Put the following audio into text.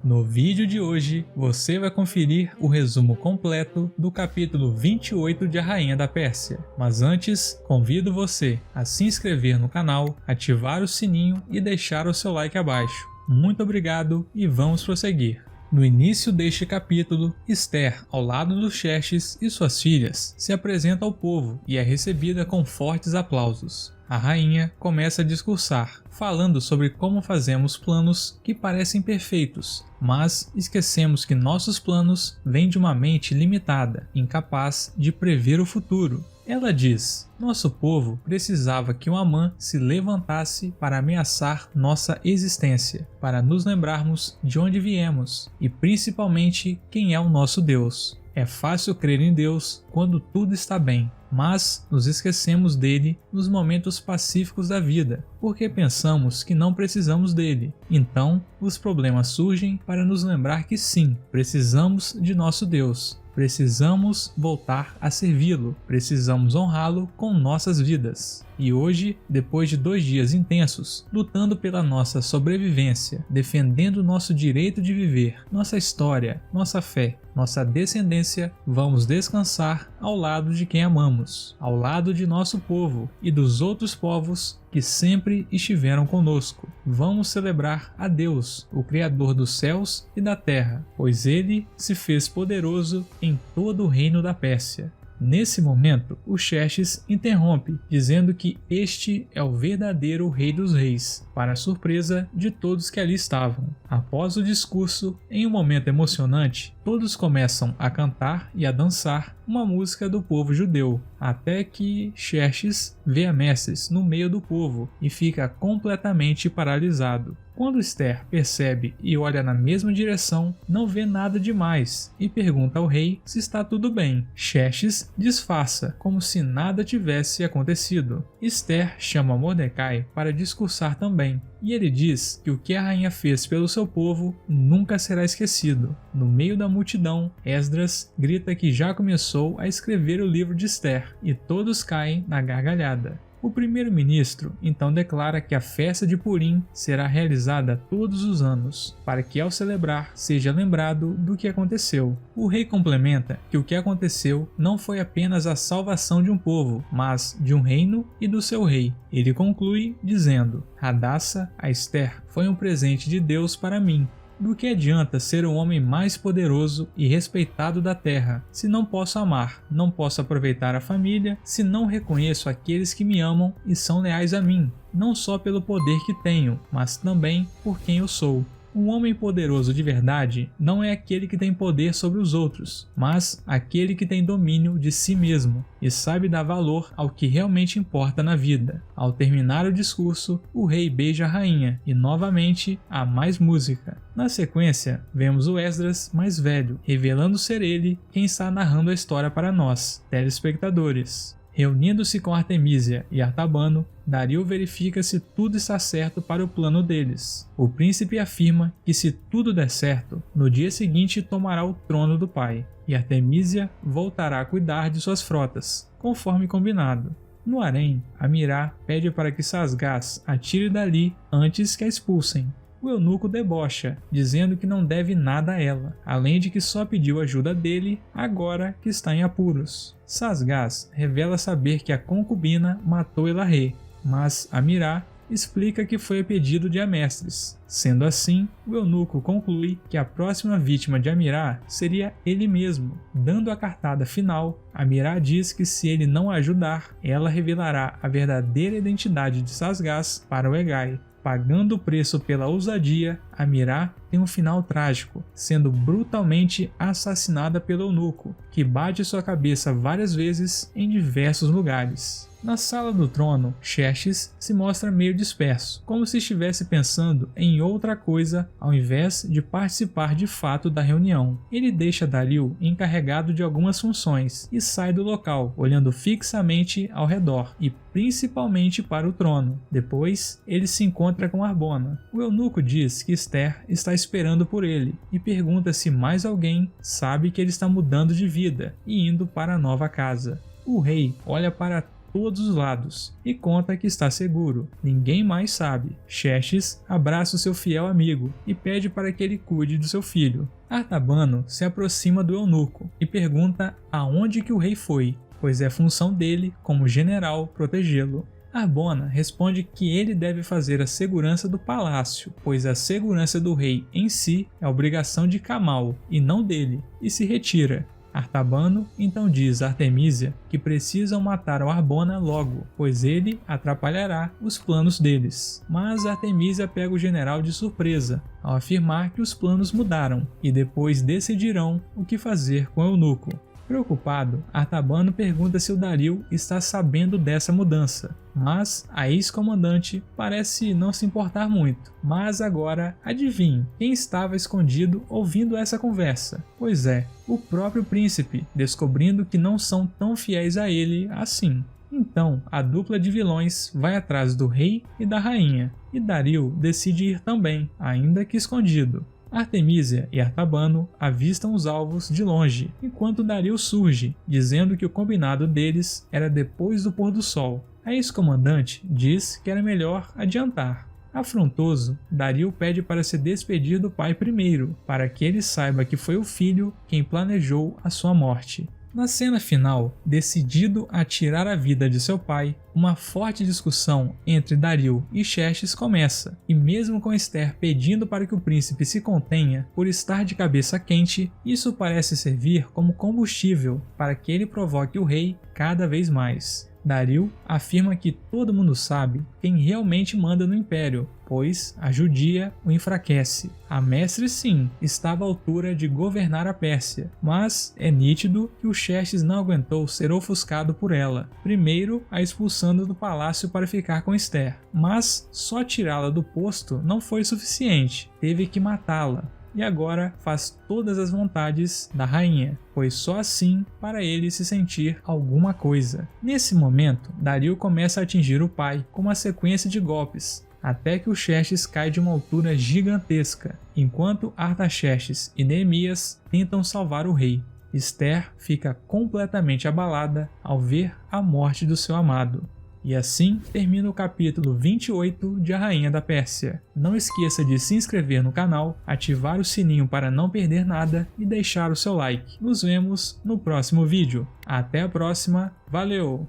No vídeo de hoje, você vai conferir o resumo completo do capítulo 28 de A Rainha da Pérsia. Mas antes, convido você a se inscrever no canal, ativar o sininho e deixar o seu like abaixo. Muito obrigado e vamos prosseguir. No início deste capítulo, Esther, ao lado dos Xerxes e suas filhas, se apresenta ao povo e é recebida com fortes aplausos. A rainha começa a discursar, falando sobre como fazemos planos que parecem perfeitos, mas esquecemos que nossos planos vêm de uma mente limitada, incapaz de prever o futuro. Ela diz: nosso povo precisava que um Amã se levantasse para ameaçar nossa existência, para nos lembrarmos de onde viemos e principalmente quem é o nosso Deus. É fácil crer em Deus quando tudo está bem, mas nos esquecemos dele nos momentos pacíficos da vida, porque pensamos que não precisamos dele. Então, os problemas surgem para nos lembrar que sim, precisamos de nosso Deus. Precisamos voltar a servi-lo, precisamos honrá-lo com nossas vidas. E hoje, depois de 2 dias intensos, lutando pela nossa sobrevivência, defendendo nosso direito de viver, nossa história, nossa fé, nossa descendência, vamos descansar ao lado de quem amamos, ao lado de nosso povo e dos outros povos que sempre estiveram conosco. Vamos celebrar a Deus, o Criador dos céus e da terra, pois ele se fez poderoso em todo o reino da Pérsia. Nesse momento, o Xerxes interrompe, dizendo que este é o verdadeiro Rei dos Reis, para a surpresa de todos que ali estavam. Após o discurso, em um momento emocionante, todos começam a cantar e a dançar uma música do povo judeu, até que Xerxes vê Amésses no meio do povo e fica completamente paralisado. Quando Esther percebe e olha na mesma direção, não vê nada demais e pergunta ao rei se está tudo bem. Xerxes disfarça, como se nada tivesse acontecido. Esther chama Mordecai para discursar também, e ele diz que o que a rainha fez pelo seu povo nunca será esquecido. No meio da multidão, Esdras grita que já começou a escrever o livro de Esther, e todos caem na gargalhada. O primeiro-ministro então declara que a festa de Purim será realizada todos os anos, para que ao celebrar seja lembrado do que aconteceu. O rei complementa que o que aconteceu não foi apenas a salvação de um povo, mas de um reino e do seu rei. Ele conclui dizendo: Hadassah, a Esther, foi um presente de Deus para mim. Do que adianta ser o homem mais poderoso e respeitado da terra, se não posso amar, não posso aproveitar a família, se não reconheço aqueles que me amam e são leais a mim, não só pelo poder que tenho, mas também por quem eu sou. Um homem poderoso de verdade não é aquele que tem poder sobre os outros, mas aquele que tem domínio de si mesmo e sabe dar valor ao que realmente importa na vida. Ao terminar o discurso, o rei beija a rainha e novamente há mais música. Na sequência, vemos o Esdras mais velho, revelando ser ele quem está narrando a história para nós, telespectadores. Reunindo-se com Artemísia e Artabano, Dario verifica se tudo está certo para o plano deles. O príncipe afirma que se tudo der certo, no dia seguinte tomará o trono do pai, e Artemísia voltará a cuidar de suas frotas, conforme combinado. No harém, Amirá pede para que Sasgás atire dali antes que a expulsem. O eunuco debocha, dizendo que não deve nada a ela, além de que só pediu ajuda dele agora que está em apuros. Sasgás revela saber que a concubina matou Elarrê, mas Amirá explica que foi a pedido de Amestris. Sendo assim, o eunuco conclui que a próxima vítima de Amirá seria ele mesmo. Dando a cartada final, Amirá diz que se ele não a ajudar, ela revelará a verdadeira identidade de Sasgás para o Hegai. Pagando o preço pela ousadia, Amirá tem um final trágico, sendo brutalmente assassinada pelo eunuco, que bate sua cabeça várias vezes em diversos lugares. Na sala do trono, Xerxes se mostra meio disperso, como se estivesse pensando em outra coisa ao invés de participar de fato da reunião. Ele deixa Dario encarregado de algumas funções e sai do local, olhando fixamente ao redor e principalmente para o trono. Depois, ele se encontra com Arbona. O eunuco diz que Esther está esperando por ele e pergunta se mais alguém sabe que ele está mudando de vida e indo para a nova casa. O rei olha para todos os lados e conta que está seguro, ninguém mais sabe. Xerxes abraça o seu fiel amigo e pede para que ele cuide do seu filho. Artabano se aproxima do eunuco e pergunta aonde que o rei foi, pois é função dele, como general, protegê-lo. Harbona responde que ele deve fazer a segurança do palácio, pois a segurança do rei em si é obrigação de Camal e não dele, e se retira. Artabano então diz a Artemísia que precisam matar o Harbona logo, pois ele atrapalhará os planos deles. Mas Artemísia pega o general de surpresa, ao afirmar que os planos mudaram e depois decidirão o que fazer com o eunuco. Preocupado, Artabano pergunta se o Dario está sabendo dessa mudança, mas a ex-comandante parece não se importar muito. Mas agora, adivinhe, quem estava escondido ouvindo essa conversa? Pois é, o próprio príncipe, descobrindo que não são tão fiéis a ele assim. Então, a dupla de vilões vai atrás do rei e da rainha, e Dario decide ir também, ainda que escondido. Artemísia e Artabano avistam os alvos de longe, enquanto Dario surge, dizendo que o combinado deles era depois do pôr do sol. A ex-comandante diz que era melhor adiantar. Afrontoso, Dario pede para se despedir do pai primeiro, para que ele saiba que foi o filho quem planejou a sua morte. Na cena final, decidido a tirar a vida de seu pai, uma forte discussão entre Dario e Xerxes começa, e mesmo com Esther pedindo para que o príncipe se contenha por estar de cabeça quente, isso parece servir como combustível para que ele provoque o rei cada vez mais. Dario afirma que todo mundo sabe quem realmente manda no Império, pois a judia o enfraquece. A mestre sim, estava à altura de governar a Pérsia, mas é nítido que o Xerxes não aguentou ser ofuscado por ela, primeiro a expulsando do palácio para ficar com Esther, mas só tirá-la do posto não foi suficiente, teve que matá-la. E agora faz todas as vontades da rainha, pois só assim para ele se sentir alguma coisa. Nesse momento, Dario começa a atingir o pai com uma sequência de golpes, até que o Xerxes cai de uma altura gigantesca, enquanto Artaxerxes e Neemias tentam salvar o rei. Esther fica completamente abalada ao ver a morte do seu amado. E assim termina o capítulo 28 de A Rainha da Pérsia. Não esqueça de se inscrever no canal, ativar o sininho para não perder nada e deixar o seu like. Nos vemos no próximo vídeo. Até a próxima, valeu!